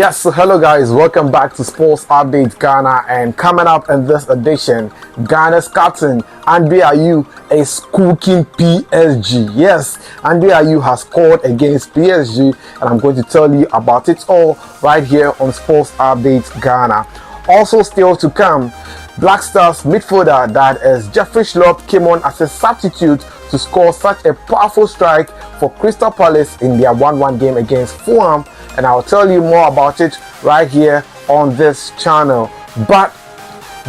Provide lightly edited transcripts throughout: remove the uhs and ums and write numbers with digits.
Yes, so hello guys, welcome back to Sports Update Ghana, and coming up in this edition, Ghana's captain Ayew is cooking PSG. Yes, Ayew has scored against PSG, and I'm going to tell you about it all right here on Sports Update Ghana. Also still to come, Black Stars midfielder that is Jeffrey Schlupp came on as a substitute to score such a powerful strike for Crystal Palace in their 1-1 game against Fulham, and I'll tell you more about it right here on this channel. But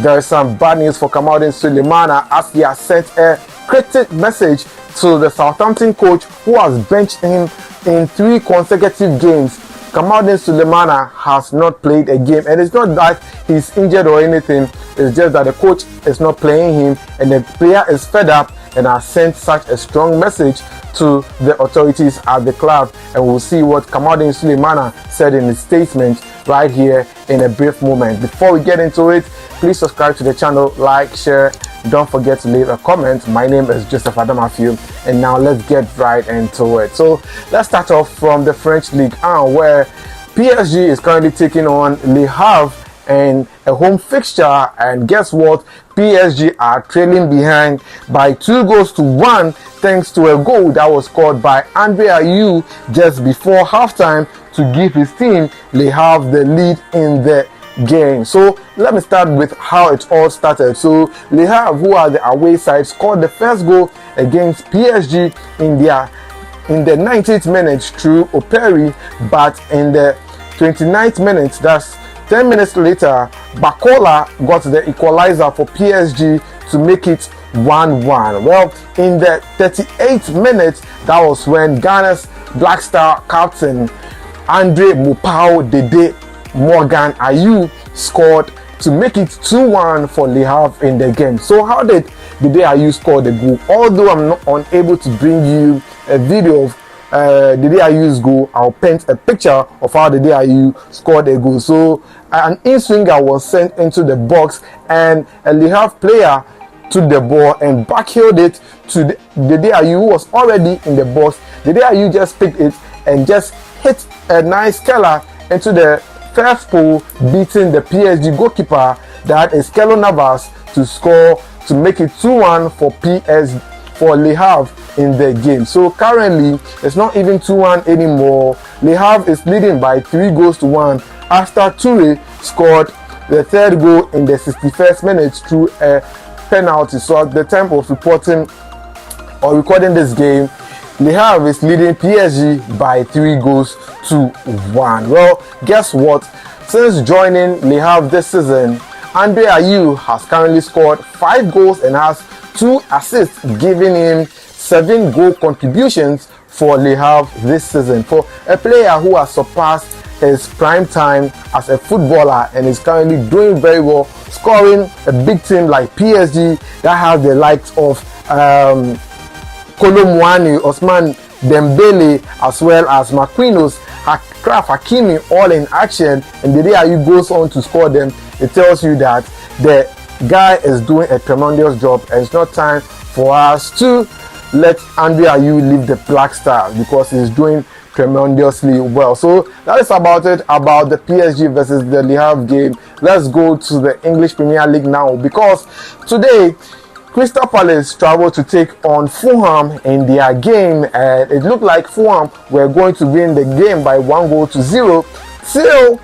there is some bad news for Kamaldeen Sulemana, as he has sent a cryptic message to the Southampton coach who has benched him in 3 consecutive games. Kamaldeen Sulemana has not played a game, and it's not that he's injured or anything, it's just that the coach is not playing him and the player is fed up and has sent such a strong message to the authorities at the club. And we'll see what Kamaldeen Sulemana said in his statement right here in a brief moment. Before we get into it, please subscribe to the channel, like, share, don't forget to leave a comment. My name is Joseph Adamafiu, and now let's get right into it. So let's start off from the French League 1, where PSG is currently taking on Le Havre and a home fixture, and guess what? PSG are trailing behind by 2-1 thanks to a goal that was scored by Ayew just before halftime to give his team Le Havre the lead in the game. So let me start with how it all started. So Le Havre, who are the away side, scored the first goal against PSG in the 90th minute through Operi, but in the 29th minute, that's 10 minutes later, Bakola got the equalizer for PSG to make it 1-1. Well, in the 38th minute, that was when Ghana's Black Star captain Andre Mopao Dede Morgan Ayew scored to make it 2-1 for Le Havre in the game. So how did Dede Ayew score the goal? Although I'm not unable to bring you a video of Dede Ayew's goal, I'll paint a picture of how Dede Ayew scored a goal. So an in-swinger was sent into the box, and a Le Havre player took the ball and backheeled it to Dede Ayew, who was already in the box. Dede Ayew just picked it and just hit a nice curler into the first pole, beating the PSG goalkeeper, that is Keylor Navas, to score to make it 2-1 for Le Havre in the game. So currently it's not even 2-1 anymore. Le Havre is leading by 3-1 after Toure scored the third goal in the 61st minute through a penalty. So at the time of recording this game, Le Havre is leading PSG by 3-1. Well, guess what? Since joining Le Havre this season, Ayew has currently scored 5 goals and has 2 assists, giving him 7 goal contributions for Le Havre this season. For a player who has surpassed his prime time as a footballer and is currently doing very well, scoring a big team like PSG that has the likes of Kolo Muani, Osman Dembele, as well as Marquinhos, Akraf Hakimi, all in action, and the day Ayew goes on to score them, it tells you that the guy is doing a tremendous job, and it's not time for us to let Ayew leave the Black Stars, because he's doing tremendously well. So that is about it about the PSG versus the Le Havre game. Let's go to the English Premier League now, because today Crystal Palace traveled to take on Fulham in their game, and it looked like Fulham were going to win the game by 1-0 till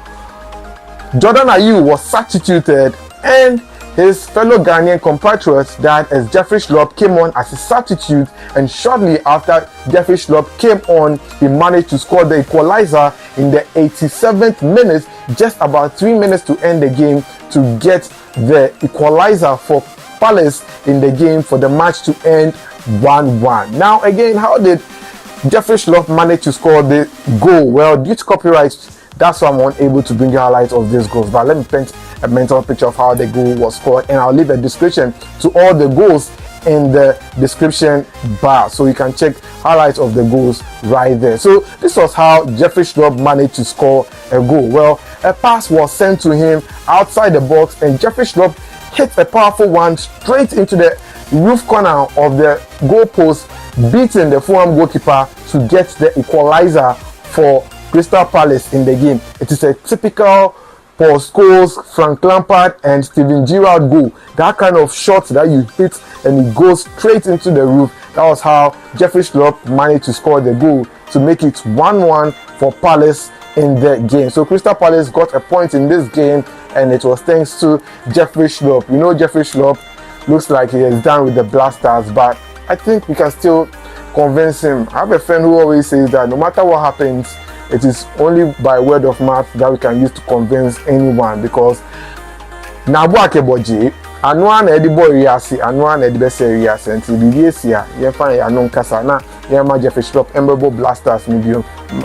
Jordan Ayew was substituted, and his fellow Ghanaian compatriots, that is Jeffrey Schlupp, came on as a substitute, and shortly after Jeffrey Schlupp came on, he managed to score the equalizer in the 87th minute, just about 3 minutes to end the game, to get the equalizer for Palace in the game for the match to end 1-1. Now again, how did Jeffrey Schlupp manage to score the goal? Well, due to copyright, that's why I'm unable to bring you highlights of these goals, but let me paint a mental picture of how the goal was scored, and I'll leave a description to all the goals in the description bar, so you can check highlights of the goals right there. So this was how Jeffrey Schlupp managed to score a goal. Well, a pass was sent to him outside the box, and Jeffrey Schlupp hit a powerful one straight into the roof corner of the goalpost, beating the Fulham goalkeeper to get the equalizer for Crystal Palace in the game. It is a typical Paul Scholes, Frank Lampard and Steven Gerrard goal. That kind of shot that you hit and it goes straight into the roof. That was how Jeffrey Schlupp managed to score the goal to make it 1-1 for Palace in the game. So Crystal Palace got a point in this game and it was thanks to Jeffrey Schlupp. You know, Jeffrey Schlupp looks like he is done with the Blasters, but I think we can still convince him. I have a friend who always says that no matter what happens, it is only by word of mouth that we can use to convince anyone, because Nabuake Boji, Anuan Edibo Riasi, Anuan Edibese Riasi, and Tibiasia, Yefan Anon Kasana, Yama Jeffrey Schlupp, Emberbo Blasters medium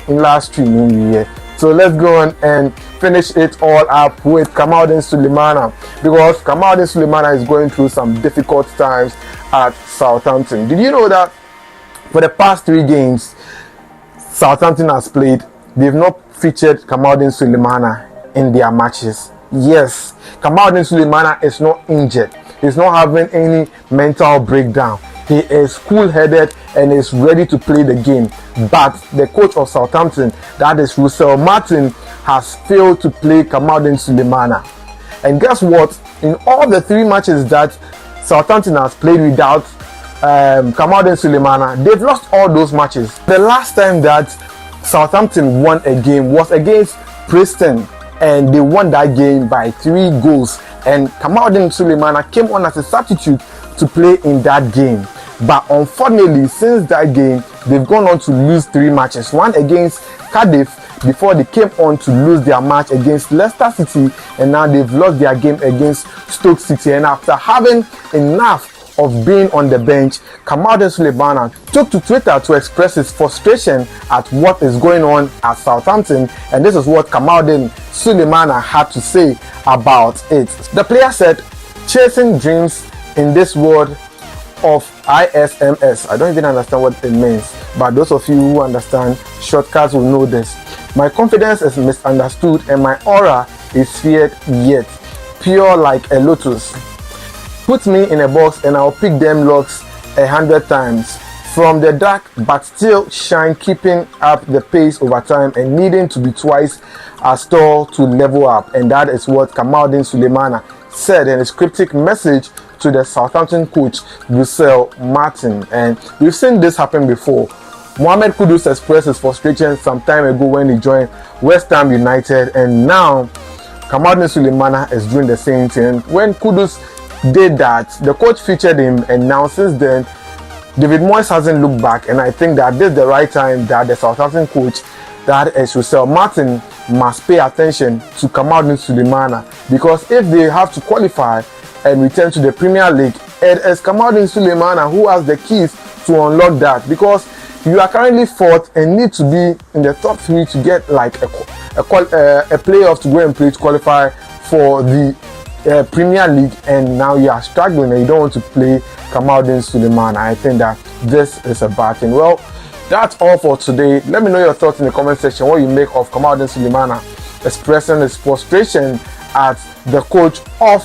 in last 3 years. So let's go on and finish it all up with Kamaldeen Sulemana, because Kamaldeen Sulemana is going through some difficult times at Southampton. Did you know that for the past 3 games Southampton has played, they've not featured Kamaldeen Sulemana in their matches? Yes, Kamaldeen Sulemana is not injured. He's not having any mental breakdown. He is cool-headed and is ready to play the game. But the coach of Southampton, that is Russell Martin, has failed to play Kamaldeen Sulemana. And guess what? In all the 3 matches that Southampton has played without Kamaldeen Sulemana, they've lost all those matches. The last time that Southampton won a game was against Preston, and they won that game by 3 goals. And Kamaldeen Sulemana came on as a substitute to play in that game. But unfortunately, since that game, they've gone on to lose 3 matches. One against Cardiff before they came on to lose their match against Leicester City, and now they've lost their game against Stoke City. And after having enough of being on the bench, Kamaldeen Sulemana took to Twitter to express his frustration at what is going on at Southampton, and this is what Kamaldeen Sulemana had to say about it. The player said, "Chasing dreams in this world of ISMS." I don't even understand what it means, but those of you who understand shortcuts will know this. "My confidence is misunderstood and my aura is feared yet pure like a lotus. Put me in a box and I'll pick them locks 100 times. From the dark but still shine, keeping up the pace over time and needing to be twice as tall to level up." And that is what Kamaldeen Sulemana said in his cryptic message to the Southampton coach Russell Martin. And we've seen this happen before. Mohamed Kudus expressed his frustration some time ago when he joined West Ham United, and now Kamaldeen Sulemana is doing the same thing. When Kudus did that, the coach featured him, and now since then David Moyes hasn't looked back. And I think that this is the right time that the Southampton coach, that is Russell Martin, must pay attention to Kamaldeen Sulemana, because if they have to qualify and return to the Premier League, it is Kamaldeen Sulemana who has the keys to unlock that, because you are currently 4th and need to be in the top 3 to get like a playoff to go and play to qualify for the Premier League, and now you are struggling and you don't want to play Kamaldeen Sulemana. I think that this is a bad thing. Well, that's all for today. Let me know your thoughts in the comment section, what you make of Kamaldeen Sulemana expressing his frustration at the coach of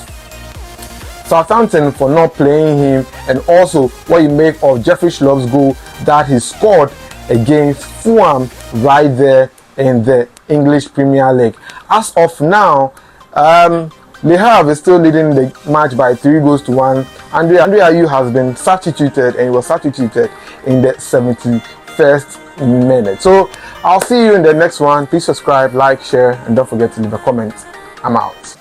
Southampton for not playing him, and also what you make of Jeffrey Schlupp's goal that he scored against Fulham right there in the English Premier League. As of now, Le Havre is still leading the match by 3-1. Ayew has been substituted, and he was substituted in the 71st minute. So I'll see you in the next one. Please subscribe, like, share, and don't forget to leave a comment. I'm out.